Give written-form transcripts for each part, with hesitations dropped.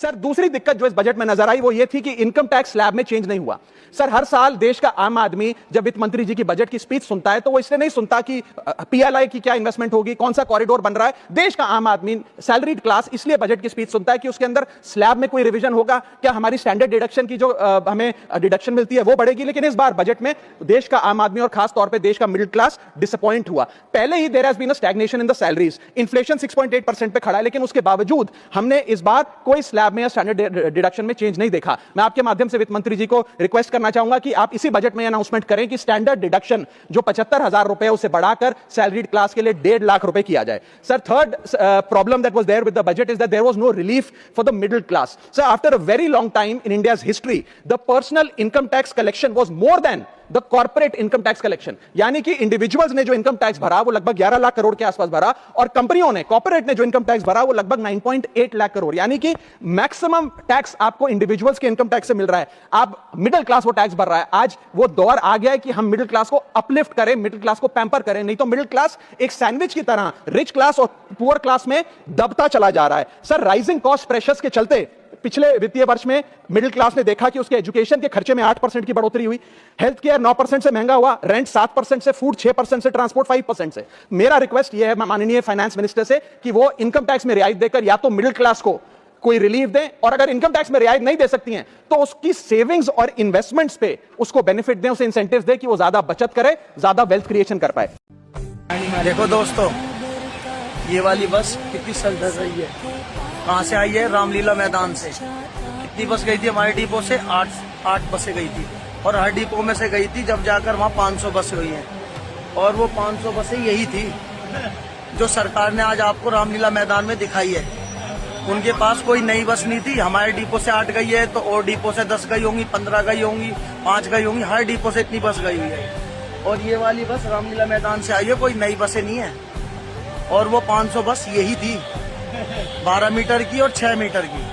Sir दूसरी दिक्कत जो इस बजट में नजर आई वो ये थी कि इनकम टैक्स स्लैब में चेंज नहीं हुआ। सर हर साल देश का आम आदमी जब वित्त मंत्री जी की बजट की स्पीच सुनता है तो वो इसलिए नहीं सुनता कि पीएलआई की क्या इन्वेस्टमेंट होगी, कौन सा कॉरिडोर बन रहा है। देश का आम आदमी सैलरीड क्लास इसलिए बजट की स्पीच सुनता है कि उसके अंदर स्लैब में कोई रिवीजन होगा, क्या हमारी स्टैंडर्ड डिडक्शन की जो हमें डिडक्शन मिलती है वो बढ़ेगी। लेकिन इस बार बजट में देश का आम आदमी और खास तौर पर देश का मिडिल क्लास डिसअपॉइंट हुआ। पहले ही there has been a stagnation in the salaries, inflation 6.8% पे खड़ा है, लेकिन उसके बावजूद हमने इस बार कोई स्लैब में या स्टैंडर्ड डिडक्शन में चेंज नहीं देखा। मैं आपके माध्यम से वित्त मंत्री जी को रिक्वेस्ट करना चाहूंगा कि आप इसी बजट में अनाउंसमेंट करें कि स्टैंडर्ड डिडक्शन जो 75,000 रुपए उसे बढ़ाकर सैलरीड क्लास के लिए 1.5 लाख रुपए किया जाए। Sir third problem that was there with the budget is that there was no relief for the middle class. Sir after a very long time in India's history the personal income tax collection was more than the corporate income tax collection, यानी कि individuals ने जो income tax भरा वो लगभग 11 लाख करोड़ के आसपास भरा और कंपनियों ने, कॉर्पोरेट ने जो इनकम टैक्स भरा वो लगभग 9.8 लाख करोड़, यानी कि मैक्सिमम टैक्स आपको इंडिविजुअल्स के इनकम टैक्स से मिल रहा है। आप मिडिल क्लास वो टैक्स भर रहा है। आज वो दौर आ गया है कि हम मिडिल क्लास को अपलिफ्ट करें, मिडिल क्लास को पैम्पर करें, नहीं तो मिडिल क्लास एक सैंडविच की तरह रिच क्लास और पुअर क्लास में दबता चला जा रहा है। सर राइजिंग कॉस्ट प्रेशर्स के चलते पिछले वित्तीय वर्ष में मिडिल क्लास ने देखा कि उसके एजुकेशन के खर्चे में 8% की बढ़ोतरी हुई, हेल्थ केयर 9% से महंगा हुआ, रेंट 7% से, फूड 6% से, ट्रांसपोर्ट 5% से। मेरा रिक्वेस्ट यह है माननीय फाइनेंस मिनिस्टर से कि वो इनकम टैक्स में रियायत देकर या तो मिडिल क्लास को कोई रिलीफ दें, और अगर इनकम टैक्स में रियायत नहीं दे सकती हैं तो उसकी सेविंग्स और इन्वेस्टमेंट्स पे उसको बेनिफिट दें, उसे इंसेंटिव्स दें कि वो ज्यादा बचत करे, ज्यादा वेल्थ क्रिएशन कर पाए। देखो दोस्तों, ये वाली बस कितनी सजधज रही है, कहाँ से आई है? रामलीला मैदान से। कितनी बस गई थी हमारे डिपो से? 8 बसें गई थी, और हर डिपो में से गई थी जब जाकर वहाँ 500 बसें हुई हैं। और वो 500 बसें यही थी जो सरकार ने आज आपको रामलीला मैदान में दिखाई है। उनके पास कोई नई बस नहीं थी। हमारे डिपो से 8 गई है तो और डिपो से 10 गई होंगी, 15 गई होंगी, 5 गई होंगी, हर डिपो से इतनी बस गई हुई है। और ये वाली बस रामलीला मैदान से आई है, कोई नई बसें नहीं है। और वो 500 बस यही थी, 12 मीटर की और 6 मीटर की।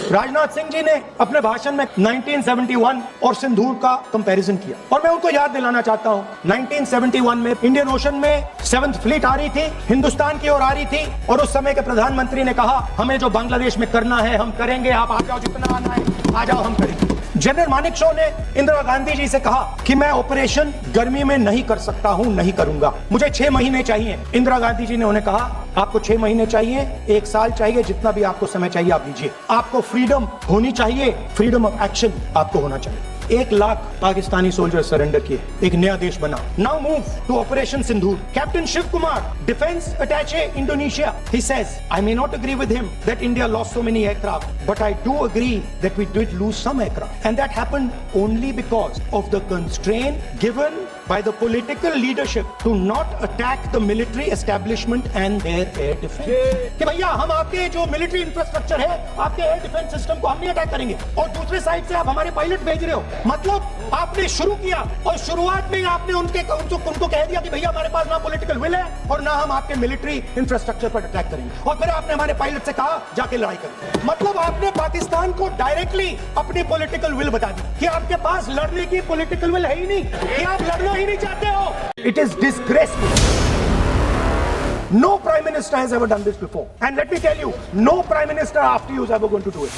राजनाथ सिंह जी ने अपने भाषण में 1971 और सिंदूर का कंपैरिजन किया, और मैं उनको याद दिलाना चाहता हूं 1971 में इंडियन ओशन में 7th फ्लीट आ रही थी, हिंदुस्तान की ओर आ रही थी, और उस समय के प्रधानमंत्री ने कहा हमें जो बांग्लादेश में करना है हम करेंगे, आप आ जाओ, जितना आना है आ जाओ, हम करेंगे। जनरल मानेकशॉ ने इंदिरा गांधी जी से कहा कि मैं ऑपरेशन गर्मी में नहीं कर सकता हूं, नहीं करूंगा, मुझे 6 महीने चाहिए। इंदिरा गांधी जी ने उन्हें कहा आपको 6 महीने चाहिए, 1 साल चाहिए, जितना भी आपको समय चाहिए आप लीजिए। आपको फ्रीडम होनी चाहिए, फ्रीडम ऑफ एक्शन आपको होना चाहिए। 1 लाख पाकिस्तानी सोल्जर सरेंडर किए, एक नया देश बना। Now move to operation Sindoor. Captain Shiv Kumar, defence attache Indonesia, he says, I may not agree with him that India lost so many aircraft, but I do agree that we did lose some aircraft, and that happened only because of the constraint given by the political leadership to not attack the military establishment and their air defense. कि भैया हम आपके जो military infrastructure है, आपके air defence system को हम नहीं अटैक करेंगे, और दूसरे साइड से आप हमारे पायलट भेज रहे हो। मतलब आपने शुरू किया और शुरुआत में आपने उनको कह दिया कि भैया हमारे पास ना पॉलिटिकल विल है और ना हम आपके मिलिट्री इंफ्रास्ट्रक्चर पर अटैक करेंगे, और फिर आपने हमारे पायलट से कहा जाके लड़ाई करें। मतलब आपने पाकिस्तान को डायरेक्टली अपनी पॉलिटिकल विल बता दी कि आपके पास लड़ने की पॉलिटिकल विल है ही नहीं, कि आप लड़ना ही नहीं चाहते हो। It is disgraceful. No prime minister has ever done this before, and let me tell you, no prime minister after you is ever going to do it.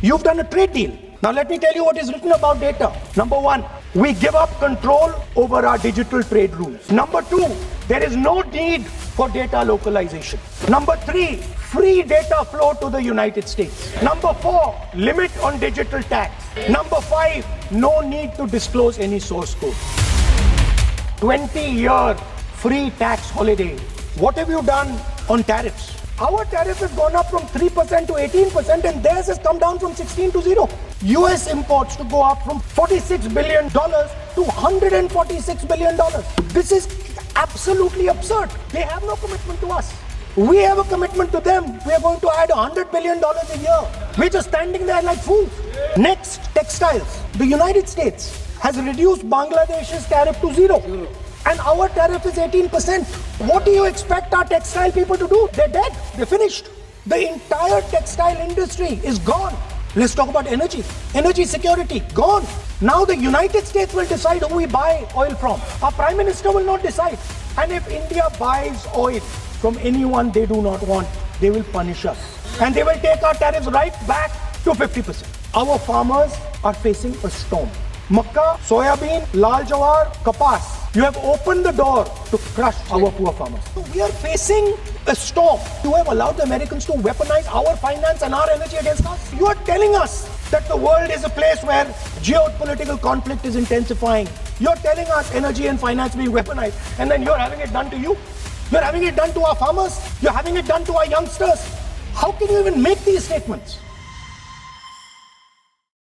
You've done a trade deal. Now let me tell you what is written about data. Number 1, we give up control over our digital trade rules. Number 2, there is no need for data localization. Number 3, free data flow to the United States. Number 4, limit on digital tax. Number 5, no need to disclose any source code. 20-year free tax holiday. What have you done on tariffs? Our tariff has gone up from 3% to 18%, and theirs has come down from 16 to 0. US imports to go up from $46 billion to $146 billion. This is absolutely absurd. They have no commitment to us. We have a commitment to them. We are going to add $100 billion a year. We're just standing there like fools. Next, textiles. The United States has reduced Bangladesh's tariff to 0. And our tariff is 18%. What do you expect our textile people to do? They're dead. They're finished. The entire textile industry is gone. Let's talk about energy. Energy security, gone. Now the United States will decide who we buy oil from. Our Prime Minister will not decide. And if India buys oil from anyone they do not want, they will punish us. and they will take our tariffs right back to 50%. Our farmers are facing a storm. Makka, soybean, lal jawar, kapas. You have opened the door to crush our poor farmers. So we are facing a storm. You have allowed the Americans to weaponize our finance and our energy against us. You are telling us that the world is a place where geopolitical conflict is intensifying. You're telling us energy and finance being weaponized, and then you're having it done to you. You're having it done to our farmers. You're having it done to our youngsters. How can you even make these statements?